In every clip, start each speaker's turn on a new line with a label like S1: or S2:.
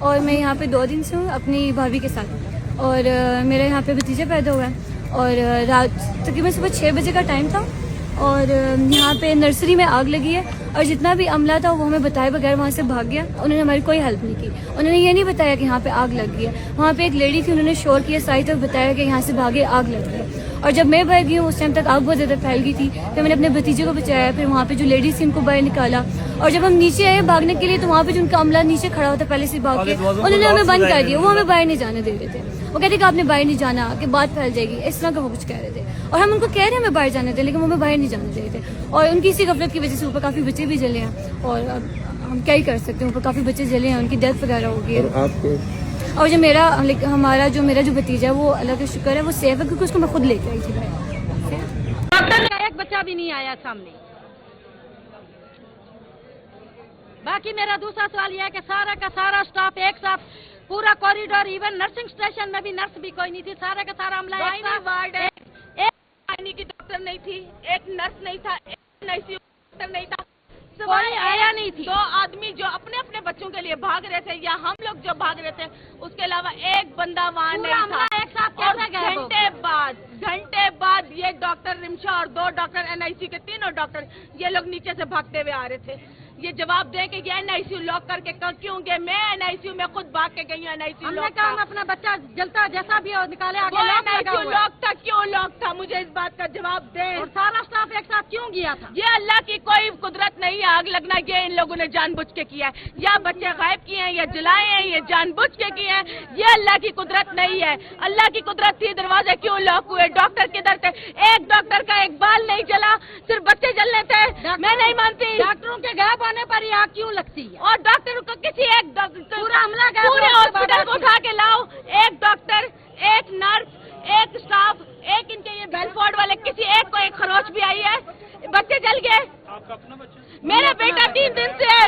S1: और मैं यहाँ पे 2 दिन से हूँ अपनी भाभी के साथ। और मेरा यहाँ पे भतीजा पैदा हुआ है और रात तकरीबन सुबह 6 बजे का टाइम था और यहाँ पे नर्सरी में आग लगी है और जितना भी अमला था वो हमें बताए बगैर वहाँ से भाग गया। उन्होंने हमारी कोई हेल्प नहीं की। उन्होंने ये नहीं बताया कि यहाँ पे आग लग गई है। वहाँ पे एक लेडी थी, उन्होंने शोर किया, सारी तरफ बताया कि यहाँ से भागे, आग लग गई। और जब मैं भाग गई हूँ उस टाइम तक आग बहुत ज़्यादा फैल गई थी। फिर मैंने अपने भतीजे को बचाया, फिर वहाँ पे जो लेडीज थी उनको बाहर निकाला और जब हम नीचे आए भागने के लिए तो वहाँ पे जो उनका अमला नीचे खड़ा होता पहले से भाग के, उन्होंने हमें बंद कर दिया। वो हमें बाहर नहीं जाने दे रहे थे। वो कहते कि आपने बाहर नहीं जाना, कि बात फैल जाएगी, इस तरह का वो कुछ कह रहे थे। और हम उनको कह रहे हैं हमें बाहर जाने थे, लेकिन वो हमें बाहर नहीं जाने दे रहे थे। और उनकी इसी गफलत की वजह से ऊपर काफ़ी बच्चे भी जले हैं और हम क्या ही कर सकते हैं, ऊपर काफ़ी बच्चे जले हैं, उनकी डेथ वगैरह हो गई है। और जो मेरा जो भतीजा है वो अल्लाह का शुक्र है वो सेफ है, क्योंकि उसको मैं खुद लेके आई थी भाई।
S2: एक बच्चा भी नहीं आया सामने। बाकी मेरा दूसरा सवाल यह है कि सारा का सारा स्टाफ एक साथ, पूरा कॉरिडोर, इवन नर्सिंग स्टेशन में भी नर्स भी कोई नहीं थी, सारा का सारा अमला
S3: एक डॉक्टर नहीं थी, एक नर्स नहीं था, एक डॉक्टर नहीं था,
S2: कोई आया नहीं थी।
S3: 2 आदमी जो अपने अपने बच्चों के लिए भाग रहे थे या हम लोग जो भाग रहे थे, उसके अलावा एक बंदा वहाँ नहीं था।
S2: एक साथ
S3: और घंटे बाद ये डॉक्टर रिमशा और 2 डॉक्टर एनआईसी के, तीनों डॉक्टर ये लोग नीचे से भागते हुए आ रहे थे। ये जवाब दें कि ये एनआईसीयू लॉक करके क्यों गए? मैं एनआईसीयू में खुद भाग के गई हूँ। एनआईसीयू
S2: हमने कहा हम अपना बच्चा जलता जैसा भी हो निकाले, आगे
S3: एनआईसीयू लॉक था, क्यों लॉक था? मुझे इस बात का जवाब दें।
S2: और सारा स्टाफ एक साथ क्यों गया था?
S3: ये अल्लाह की कोई कुदरत नहीं है आग लगना, ये इन लोगों ने जानबूझ के किया है। या बच्चे गायब किए हैं या जलाए हैं, ये जानबूझ के किए हैं। ये अल्लाह की कुदरत नहीं है। अल्लाह की कुदरत थी, दरवाजे क्यों लॉक हुए? डॉक्टर किधर थे? एक डॉक्टर का एक बाल नहीं जला, सिर्फ बच्चे जलने थे। मैं नहीं मानती।
S2: डॉक्टरों के गायब आने पर आग क्यों लगती है?
S3: और डॉक्टर को किसी एक
S2: पूरा हमला
S3: पूरे हॉस्पिटल को उठा के लाओ, एक डॉक्टर, एक नर्स, एक स्टाफ, एक इनके ये बेलफोर्ड वाले, किसी एक को एक खरोच भी आई है, बच्चे जल गए। मेरा बेटा 3 दिन से है,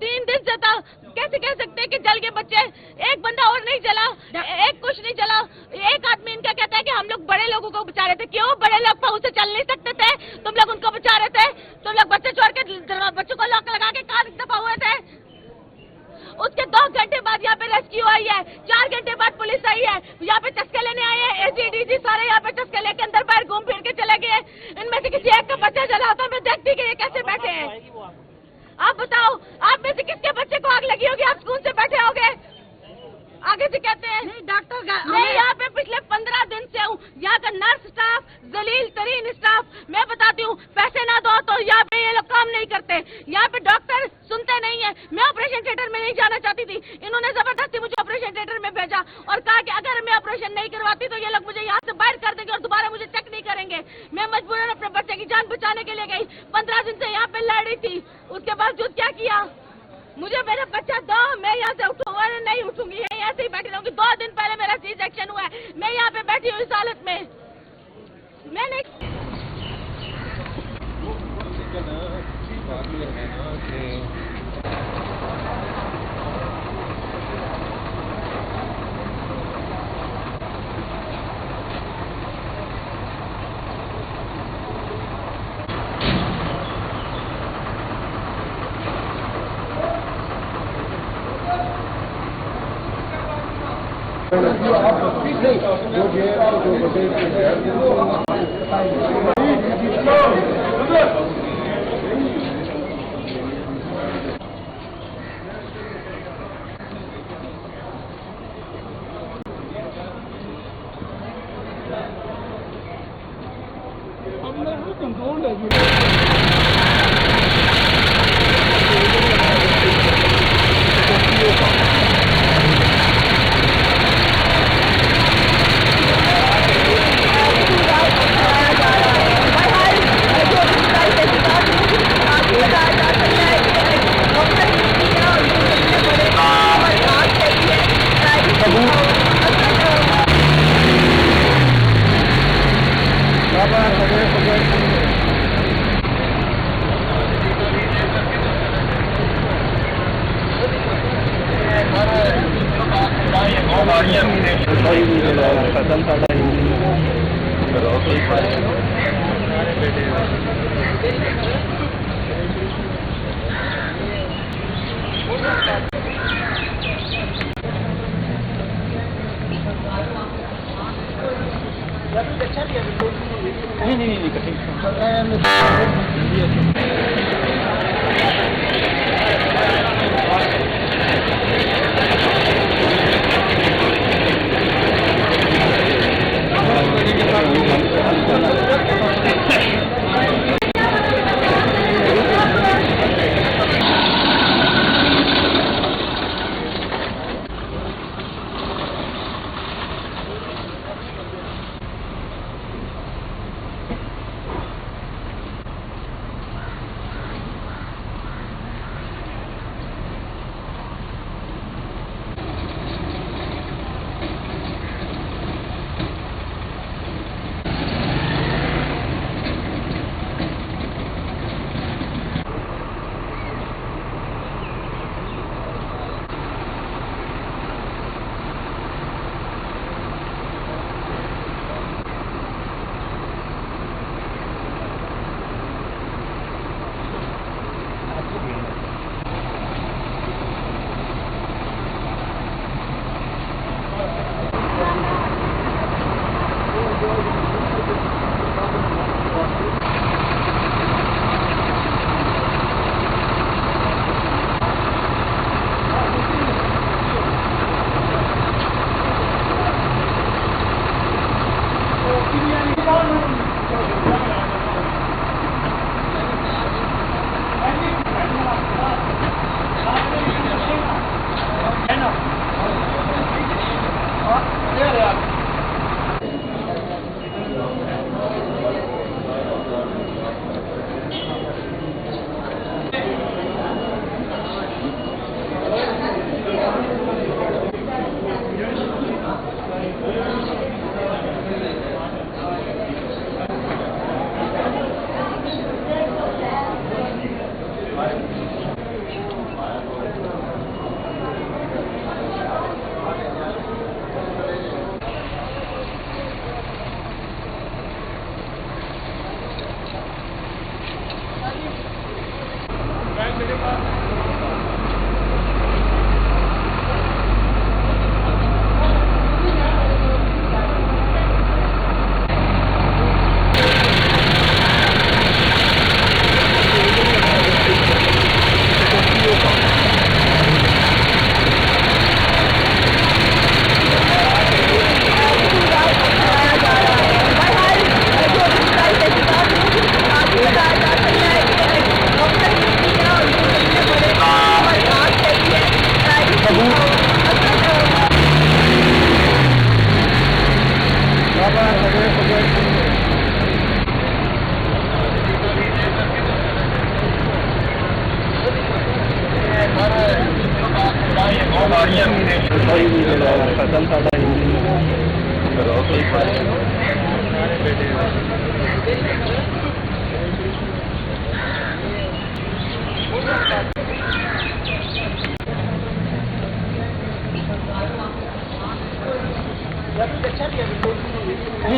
S3: 3 दिन से था। कैसे कह सकते हैं कि जल गए बच्चे? एक बंदा और नहीं जला, एक कुछ नहीं जला। एक आदमी इनका कहता है कि हम लोग बड़े लोगों को बचा रहे थे। क्यों? बड़े लोग तो उसे चल नहीं सकते थे, तुम लोग उनको बचा रहे थे। तुम लोग बच्चे छोड़ के बच्चों को लॉक लगा के कहाँ दफा हुए थे? उसके 2 घंटे बाद यहाँ पे रेस्क्यू आई है, 4 घंटे बाद पुलिस आई है, यहाँ पे चस्के लेने आए हैं, एसीडीसी सारे यहाँ पे चस्के लेके अंदर बाहर घूम फिर के चले गए। इनमें से किसी एक का बच्चा जला होता, मैं देखती कि ये कैसे बैठे हैं। आप बताओ, आप में से किसके बच्चे को आग लगी होगी? आप स्कूल से बैठे होगे, आगे से कहते हैं
S2: नहीं डॉक्टर।
S3: मैं यहाँ पे पिछले 15 दिन से हूँ। यहाँ का नर्स स्टाफ, जलील तरीन स्टाफ, मैं बताती हूँ, पैसे ना दो तो यहाँ पे ये लोग काम नहीं करते। यहाँ पे डॉक्टर सुनते नहीं है। मैं ऑपरेशन थिएटर में नहीं जाना चाहती थी, इन्होंने जबरदस्ती मुझे ऑपरेशन थिएटर में भेजा और कहा कि अगर मैं ऑपरेशन नहीं करवाती तो ये लोग मुझे यहाँ से बाहर कर देंगे और दोबारा मुझे चेक नहीं करेंगे। मैं मजबूरन अपने बच्चे की जान बचाने के लिए गई। 15 दिन से यहाँ पे लड़ रही थी, उसके बावजूद क्या किया? मुझे मेरा बच्चा दो, मैं यहाँ से उठूंगा नहीं उठूंगी, ऐसे ही बैठी रहूंगी। 2 दिन पहले मेरा सी सेक्शन हुआ है, मैं यहाँ पे बैठी हूँ इस हालत में। मैंने
S4: नहीं कटिंग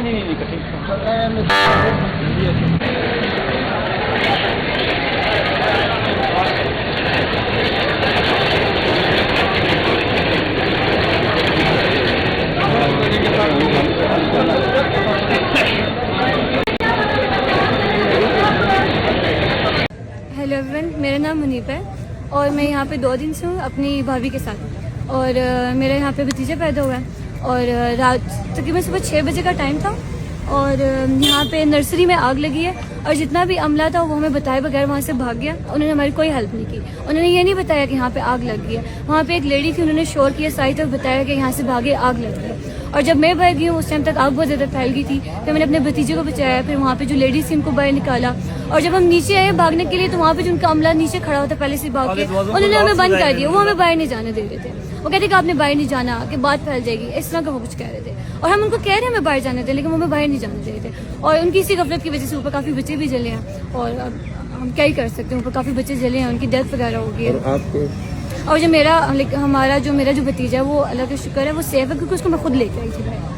S4: नहीं कटिंग
S1: हेलो एवरीवन, मेरा नाम मुनीब है और मैं यहाँ पे 2 दिन से हूँ अपनी भाभी के साथ। और मेरे यहाँ पे भतीजा पैदा हुआ है और रात तकरीबन सुबह 6 बजे का टाइम था और यहाँ पे नर्सरी में आग लगी है और जितना भी अमला था वो हमें बताए बगैर वहाँ से भाग गया। उन्होंने हमारी कोई हेल्प नहीं की। उन्होंने ये नहीं बताया कि यहाँ पे आग लग गई है। वहाँ पे एक लेडी थी, उन्होंने शोर किया, सारी तरफ बताया कि यहाँ से भागे, आग लग गई है। और जब मैं बाहर गई हूँ उस टाइम तक आग बहुत ज़्यादा फैल गई थी। फिर मैंने अपने भतीजे को बचाया, फिर वहाँ पे जो लेडीज थी उनको बाहर निकाला और जब हम नीचे आए भागने के लिए तो वहाँ पे जो उनका अमला नीचे खड़ा होता पहले से भाग के, उन्होंने हमें बंद कर दिया। वो हमें बाहर नहीं जाने दे रहे थे। वो कहते कि आपने बाहर नहीं जाना, कि बात फैल जाएगी, इस तरह का वो कुछ कह रहे थे। और हम उनको कह रहे हैं हमें बाहर जाने थे, लेकिन वो हमें बाहर नहीं जाने दे रहे थे। और उनकी इसी गफलत की वजह से ऊपर काफ़ी बच्चे भी जले हैं और अब हम क्या ही कर सकते हैं। ऊपर काफ़ी बच्चे जले हैं, उनकी डेथ वगैरह हो गई है। और जो मेरा जो भतीजा है वो अल्लाह का शुक्र है वो सेफ है, क्योंकि उसको मैं खुद लेके आई थी भाई।